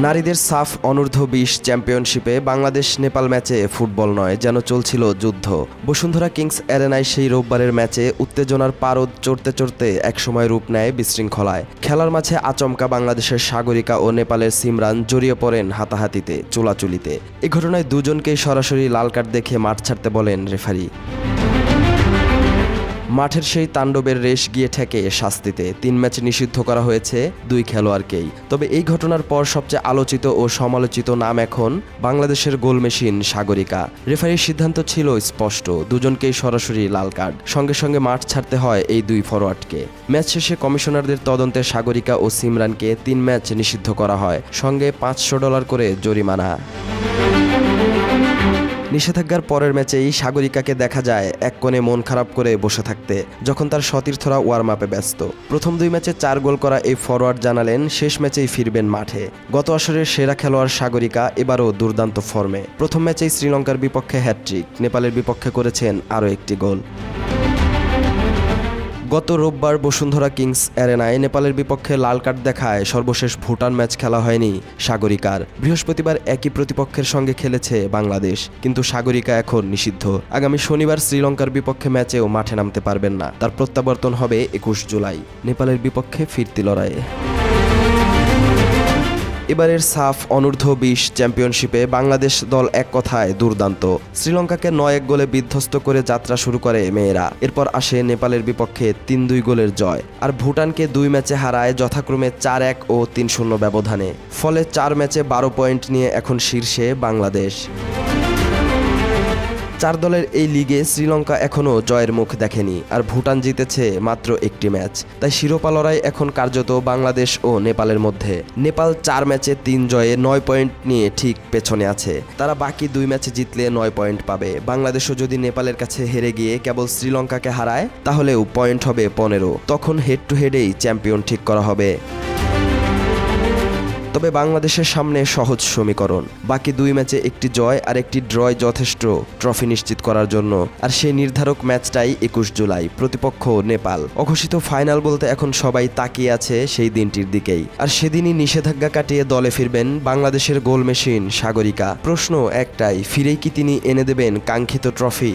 নারীদের সাফ অনূর্ধ্ব-20 চ্যাম্পিয়নশিপে বাংলাদেশ নেপাল ম্যাচে ফুটবল নয়, যেন চলছিল যুদ্ধ। বসুন্ধরা কিংস অ্যারেনায় সেই রোববারের ম্যাচে উত্তেজনার পারদ চড়তে চড়তে একসময় রূপ নেয় বিশৃঙ্খলায়। খেলার মাঝে আচমকা বাংলাদেশের সাগরিকা ও নেপালের সিমরান জড়িয়ে পড়েন হাতাহাতিতে, চোলাচুলিতে। এই ঘটনায় দুজনকেই সরাসরি লাল কার্ড দেখে মাঠ ছাড়তে বলেন রেফারি। মাঠের সেই তাণ্ডবের রেশ গিয়ে ঠেকে শাস্তিতে। 3 ম্যাচ নিষিদ্ধ করা হয়েছে 2 খেলোয়াড়কেই। তবে এই ঘটনার পর সবচেয়ে আলোচিত ও সমালোচিত নাম এখন বাংলাদেশের গোল মেশিন সাগরিকা। রেফারির সিদ্ধান্ত ছিল স্পষ্ট, দুজনকেই সরাসরি লাল কার্ড। সঙ্গে সঙ্গে মাঠ ছাড়তে হয় এই 2 ফরোয়ার্ডকে। ম্যাচ শেষে কমিশনারদের তদন্তে সাগরিকা ও সিমরানকে 3 ম্যাচ নিষিদ্ধ করা হয়, সঙ্গে $500 করে জরিমানা। নিষেধাজ্ঞার পরের ম্যাচেই সাগরিকাকে দেখা যায় এক কোণে মন খারাপ করে বসে থাকতে, যখন তার সতীর্থরা ওয়ার্ম আপে ব্যস্ত। প্রথম 2 ম্যাচে 4 গোল করা এই ফরোয়ার্ড জানালেন শেষ ম্যাচেই ফিরবেন মাঠে। গত আসরের সেরা খেলোয়াড় সাগরিকা এবারও দুর্দান্ত ফর্মে। প্রথম ম্যাচেই শ্রীলঙ্কার বিপক্ষে হ্যাটট্রিক, নেপালের বিপক্ষে করেছেন আরও একটি গোল। গত রোববার বসুন্ধরা কিংস অ্যারেনায় নেপালের বিপক্ষে লাল কার্ড দেখায় সর্বশেষ ভুটান ম্যাচ খেলা হয়নি সাগরিকার। বৃহস্পতিবার একই প্রতিপক্ষের সঙ্গে খেলেছে বাংলাদেশ, কিন্তু সাগরিকা এখন নিষিদ্ধ। আগামী শনিবার শ্রীলঙ্কার বিপক্ষে ম্যাচেও মাঠে নামতে পারবেন না। তার প্রত্যাবর্তন হবে 21 জুলাই নেপালের বিপক্ষে ফিরতি লড়াইয়ে। এবারের সাফ অনূর্ধ্ব-20 চ্যাম্পিয়নশিপে বাংলাদেশ দল এক কথায় দুর্দান্ত। শ্রীলঙ্কাকে 9-1 গোলে বিধ্বস্ত করে যাত্রা শুরু করে মেয়েরা। এরপর আসে নেপালের বিপক্ষে 3-2 গোলের জয়, আর ভুটানকে 2 ম্যাচে হারায় যথাক্রমে 4-1 ও 3-0 ব্যবধানে। ফলে 4 ম্যাচে 12 পয়েন্ট নিয়ে এখন শীর্ষে বাংলাদেশ। 4 দলের এই লিগে শ্রীলঙ্কা এখনও জয়ের মুখ দেখেনি, আর ভুটান জিতেছে মাত্র 1টি ম্যাচ। তাই শিরোপা লড়াই এখন কার্যত বাংলাদেশ ও নেপালের মধ্যে। নেপাল 4 ম্যাচে 3 জয়ে 9 পয়েন্ট নিয়ে ঠিক পেছনে আছে। তারা বাকি 2 ম্যাচে জিতলে 9 পয়েন্ট পাবে। বাংলাদেশও যদি নেপালের কাছে হেরে গিয়ে কেবল শ্রীলঙ্কাকে হারায়, তাহলেও পয়েন্ট হবে 15। তখন হেড টু হেডেই চ্যাম্পিয়ন ঠিক করা হবে। তবে বাংলাদেশের সামনে সহজ সমীকরণ। বাকি 2 ম্যাচে একটি জয় আর একটি ড্রয় যথেষ্ট ট্রফি নিশ্চিত করার জন্য। আর সেই নির্ধারক ম্যাচটাই 21 জুলাই, প্রতিপক্ষ নেপাল। অঘোষিত ফাইনাল বলতে এখন সবাই তাকিয়ে আছে সেই দিনটির দিকেই। আর সেদিনই নিষেধাজ্ঞা কাটিয়ে দলে ফিরবেন বাংলাদেশের গোল মেশিন সাগরিকা। প্রশ্ন একটাই, ফিরেই কি তিনি এনে দেবেন কাঙ্ক্ষিত ট্রফি?